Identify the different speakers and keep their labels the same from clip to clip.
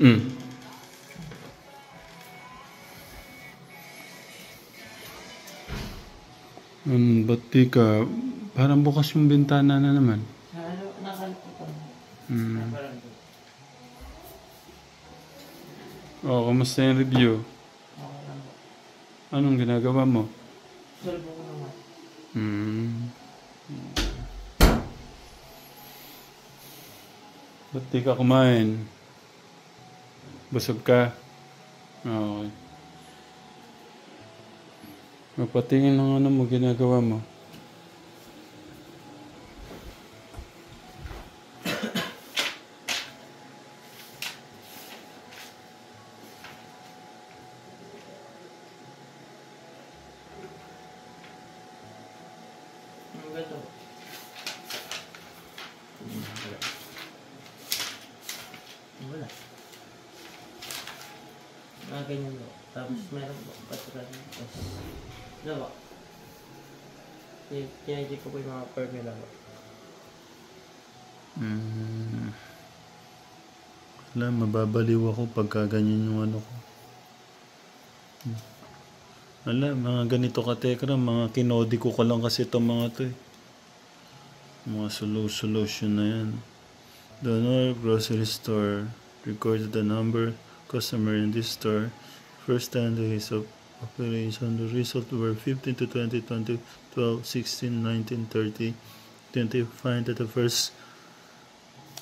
Speaker 1: Mm. Ba't di ka... Parang bukas yung bintana na naman.
Speaker 2: Nakalito ko.
Speaker 1: Mm. Oh, kamusta yung review?
Speaker 2: Okay lang po.
Speaker 1: Anong ginagawa mo?
Speaker 2: Solve ko naman.
Speaker 1: Hmm. Ba't di ka kumain? Busog ka? Okay. Mapatingin ng ano mo, ginagawa mo.
Speaker 2: Ang gato. Wala. Mga ganyan po. Tapos meron po. Patulan. Tapos, diba? Tinajik ko po yung mga formula po.
Speaker 1: Alam, mababaliw ako pagka ganyan yung ano ko. Alam, mga ganito ka tekra, mga kinodi ko ka lang kasi itong mga to eh. Mga solution na yan. Donor grocery store recorded the number customer in this store. First 10 days of operation, the result were 15 to 20, 20, 12, 16, 19, 30, 20. Find that the first...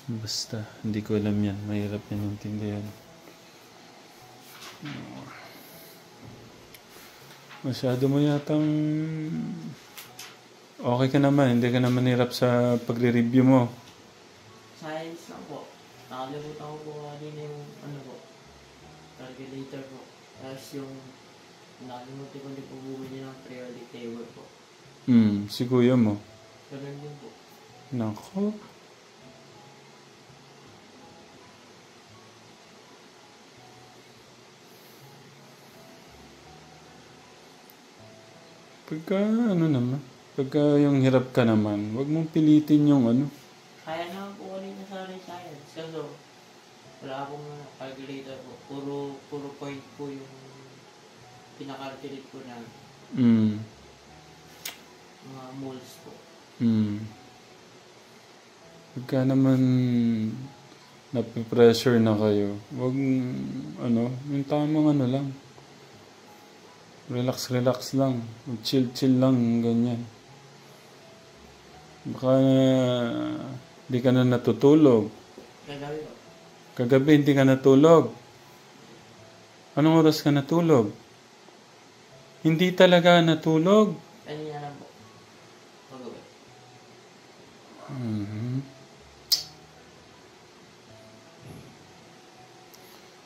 Speaker 1: Basta, hindi ko alam yan. Mahirap yan intindihan. Masyado mo yatang... Okay ka naman, hindi ka naman hirap sa pagre-review mo.
Speaker 2: Science lang po. Nakalimutan ko po kanina yung ano po. Calculator po. Tapos yung nakalimutan ko din po bumili ng periodic table po.
Speaker 1: Si kuya mo.
Speaker 2: Ganun din po.
Speaker 1: Nako. Pagka ano naman, pagka yung hirap ka naman, wag mong pilitin yung ano.
Speaker 2: Kaya naman po kanina sa science. Kaso, wala akong calculator po. Puro point po yung pinakalculate ko na mga moles po.
Speaker 1: Pagka naman napipressure na kayo, wag ano, yung tamang ano lang. Relax lang. Chill lang, ganyan. Baka hindi ka na natutulog.
Speaker 2: Kagabi po.
Speaker 1: Kagabi hindi ka natulog. Anong oras ka natulog? Hindi talaga natulog.
Speaker 2: Kanina lang po. Kagabi.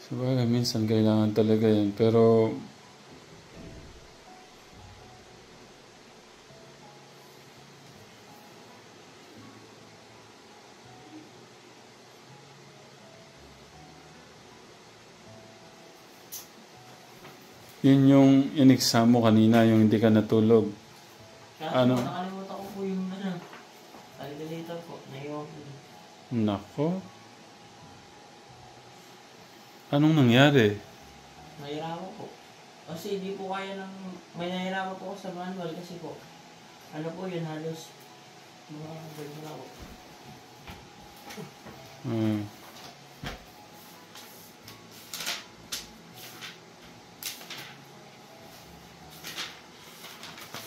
Speaker 1: Sabagay, minsan kailangan talaga yan. Pero yun yung in-exam mo kanina, yung hindi ka natulog. Ano?
Speaker 2: Nakalimutan ko po yung calculator po. Naiwan ko.
Speaker 1: Nako. Anong nangyari?
Speaker 2: Nahirapan po. Kasi hindi po kaya ng... May nahirapan po ako sa manual kasi po. Ano po yun, halos mga ganyan ako.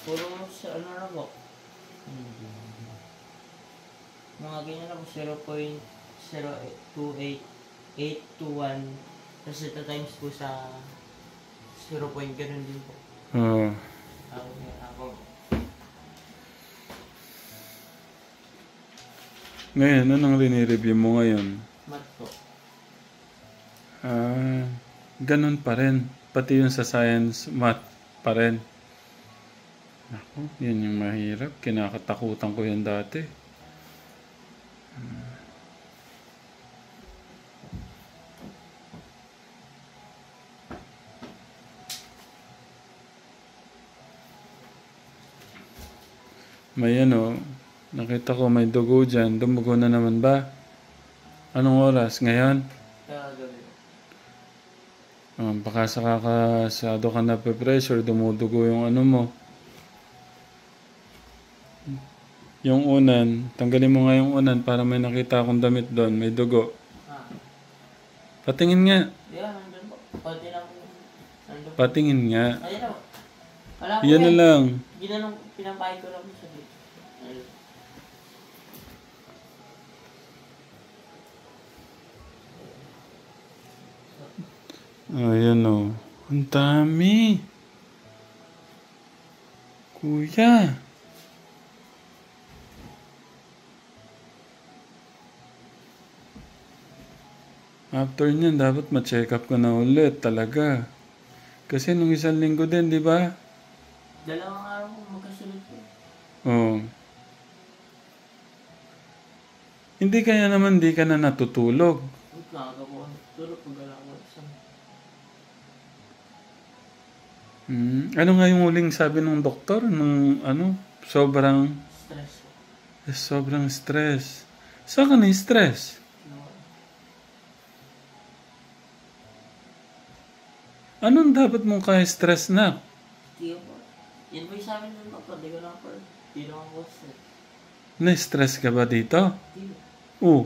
Speaker 2: Puro sa ano na po. Mga ganyan na po, 0.02821. Tapos ito times po sa 0. Ganun din po. Ako.
Speaker 1: Ngayon, anong rini-review mo ngayon?
Speaker 2: Math po.
Speaker 1: Ganun pa rin. Pati yung sa science, math pa rin. Ako, yun yung mahirap. Kinakatakutan ko yan dati. May ano, nakita ko may dugo dyan. Dumugo na naman ba? Anong oras? Ngayon?
Speaker 2: Kaya gabi po.
Speaker 1: Baka sa kakasado ka na pressure, dumudugo yung ano mo. Yung unan, tanggalin mo nga yung unan para may nakita akong damit doon. May dugo.
Speaker 2: Ah.
Speaker 1: Patingin nga.
Speaker 2: Yeah, nandun po. Pwede lang po. Nandun po.
Speaker 1: Patingin nga.
Speaker 2: Ayun na po. Wala po
Speaker 1: Yan na lang.
Speaker 2: Ginanong pinapahay ko lang po sa dito. Ayun.
Speaker 1: Ayan o. Ang dami. Kuya. After niyan, dapat ma-check up ka na ulit talaga. Kasi nung isang linggo din, di ba?
Speaker 2: Dalawang araw po magkasunod po.
Speaker 1: Oo. Hindi kaya naman di ka na natutulog.
Speaker 2: Maaga po. Tulog po gala ko.
Speaker 1: Ano nga yung huling sabi ng doktor? Nung ano? Sobrang
Speaker 2: Stress po.
Speaker 1: sobrang stress. Saan ka na-stress?
Speaker 2: No.
Speaker 1: Anong dapat mong kaya-stress na?
Speaker 2: Hindi po. Yan po yung sa amin ng doktor. Di ko lang po. Di naman po stress.
Speaker 1: Na-stress ka ba dito?
Speaker 2: Hindi po.
Speaker 1: Oo.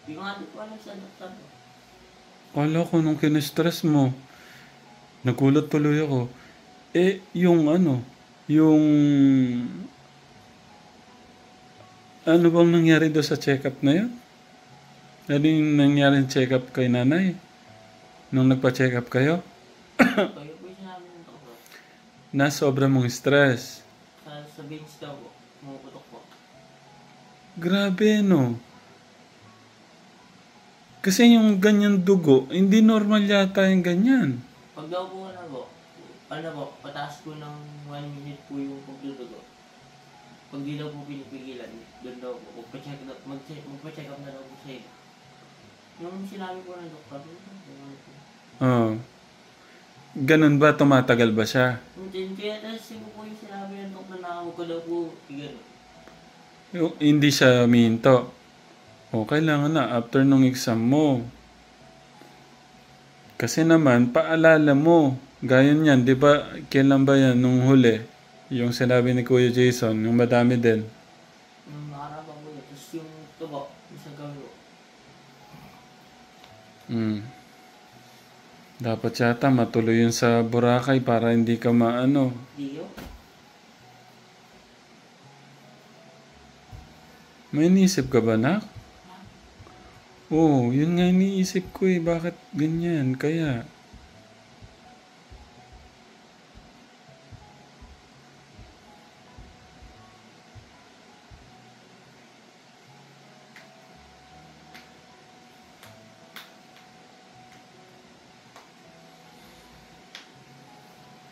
Speaker 2: Di ko nga di po alam sa doktor po.
Speaker 1: Kala ko nung kinistress mo, nagulat tuloy ako. Yung ano, yung... Ano bang nangyari doon sa check-up na yun? Ano yung nangyari sa check-up kay nanay? Nung nagpa-check-up kayo?
Speaker 2: Kayo po yung sinabi ng doktor.
Speaker 1: Na sobra mong stress.
Speaker 2: Sa veins daw po. Pumuputok po.
Speaker 1: Grabe, no? Kasi yung ganyan dugo, hindi normal yata yung ganyan.
Speaker 2: Pag daw po ano po, pataas po ng 1 minute po yung pagdudugo. Pag di daw po pinipigilan, doon daw po, magpa-check up na daw po siya. Yung sinabi po ng doktor,
Speaker 1: Ganun ba? Tumatagal ba siya?
Speaker 2: hindi, kaya kasi po yung sinabi ng doktor na huwag ko daw po igano.
Speaker 1: Hindi siya minto. Kailangan na after nung exam mo. Kasi naman, paalala mo. Gaya niyan, di ba? Kailan ba yan? Nung huli. Yung sinabi ni Kuya Jason, yung madami din.
Speaker 2: Yung nakaraba po yun, tapos yung tubo, yung sa gawin po.
Speaker 1: Dapat yata matuloy yun sa Boracay para hindi ka maano.
Speaker 2: Di yun.
Speaker 1: May iniisip ka ba, nak? Oo, yun nga iniisip ko eh. Bakit ganyan? Kaya...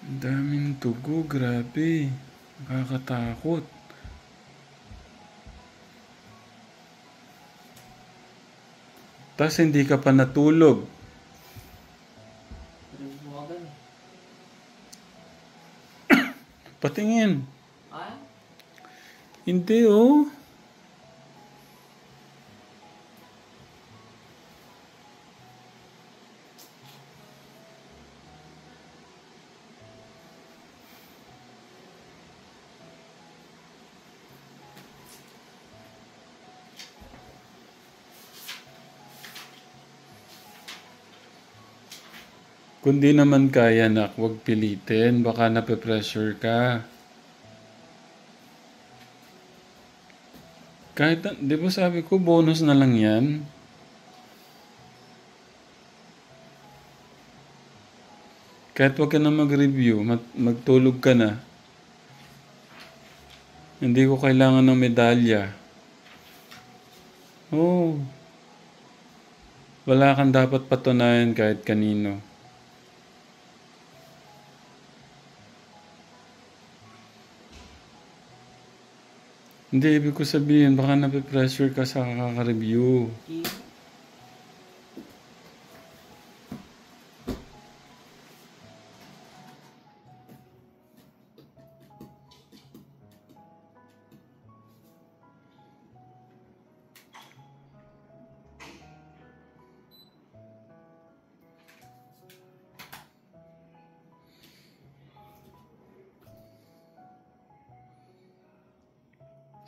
Speaker 1: Ang daming dugo, grabe. Nakakatakot. Tapos hindi ka pa natulog.
Speaker 2: Pero yung mga ganun.
Speaker 1: Patingin.
Speaker 2: Ah?
Speaker 1: Hindi oh. Kung di naman kaya, nak, huwag pilitin. Baka nape-pressure ka. Kahit, di ba sabi ko, bonus na lang yan? Kahit huwag ka na mag-review, magtulog ka na. Hindi ko kailangan ng medalya. Oh. Wala kang dapat patunayan kahit kanino. Hindi, ibig ko sabihin, baka nape-pressure ka sa kaka-review.
Speaker 2: Di yun.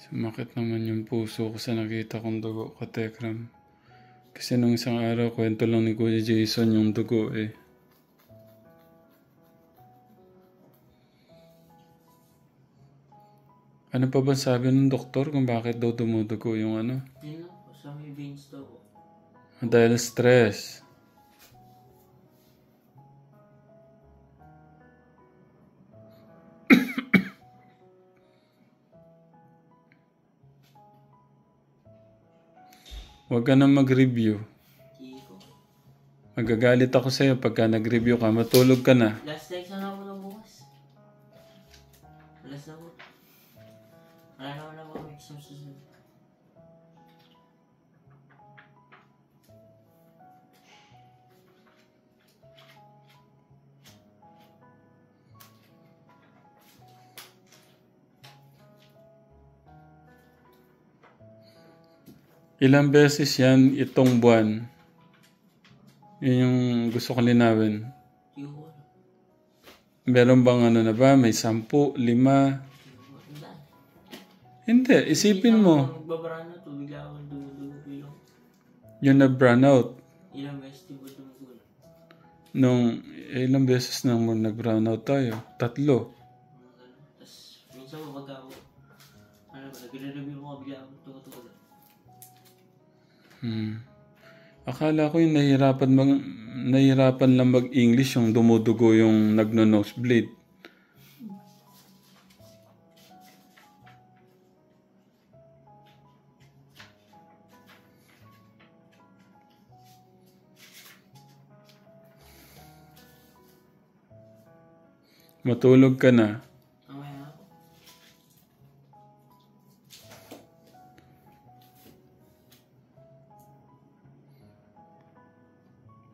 Speaker 1: Sumakit naman yung puso ko sa nakita kong dugo, katekram. Kasi nung isang araw, kwento lang ni Kuya Jason yung dugo eh. Ano pa ba sabi ng doktor kung bakit daw dumudugo yung ano?
Speaker 2: Yun lang po, sa may veins daw po.
Speaker 1: Dahil stress. Huwag ka na mag-review.
Speaker 2: Sige po.
Speaker 1: Magagalit ako sa'yo pagka nag-review ka. Matulog ka na.
Speaker 2: Last legs na ako ng bukas. Last na po. Wala naman ako may exam susunod.
Speaker 1: Ilang beses yan itong buwan? Yun yung gusto ko linawin.
Speaker 2: Sige po.
Speaker 1: Meron bang ano na ba? May 10, 5?
Speaker 2: Wala.
Speaker 1: Hindi, isipin mo.
Speaker 2: Magbabarano to, bigla ako dumudugo po yung
Speaker 1: Yung na-brown out.
Speaker 2: ilang beses di ba dumudugo.
Speaker 1: Nung ilang beses nang nag-brown out tayo? 3.
Speaker 2: Tapos minsan mo pagka ako, ano ba, nagre-review mo bigla ako tumutugo.
Speaker 1: Akala ko yung nahihirapan lang mag-English yung dumudugo yung nagno-nosebleed. Matulog ka na.
Speaker 2: Mamaya na ako.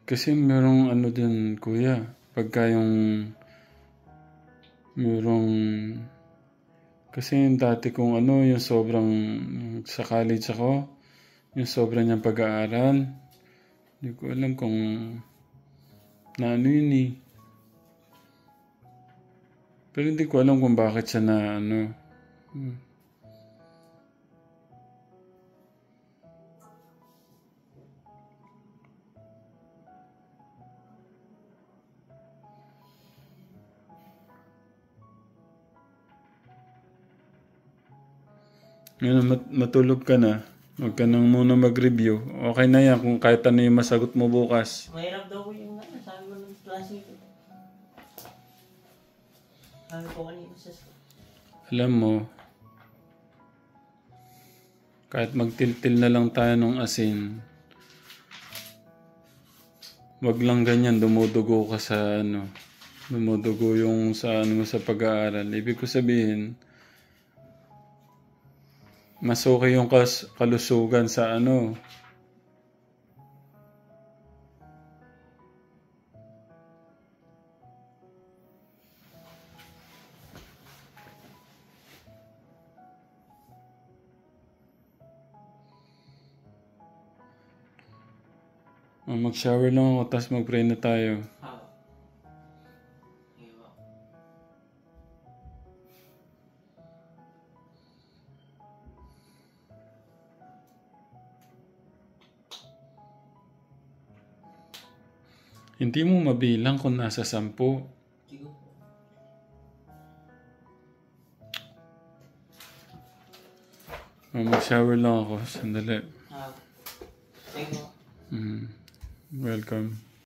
Speaker 1: Kasi merong ano din, kuya. Pagka yung merong... Kasi yung dati kong ano, yung sobrang... Sa college ako, yung sobrang niyang pag-aaral. Hindi ko alam kung... Na ano yun eh. Pero hindi ko alam kung bakit siya na ano... Ngayon, matulog ka na. Huwag ka nang muna mag-review. Okay na yan kung kahit ano yung masagot mo bukas.
Speaker 2: Mahirap daw po yung ano, sabi ko ng klase ko. Sabi ko kanina sa school.
Speaker 1: Alam mo, kahit magtiltil na lang tayo ng asin, wag lang ganyan, dumudugo ka sa ano, dumudugo yung sa ano mo sa pag-aaral. Ibig ko sabihin, mas okay yung kalusugan sa ano. Mag-shower lang ako, tapos mag-pray na tayo.
Speaker 2: Ako. Sige po.
Speaker 1: Hindi mo mabilang kung nasa 10.
Speaker 2: Sige po.
Speaker 1: Mag-shower lang ako, sandali.
Speaker 2: Ako. Sige po.
Speaker 1: Welcome.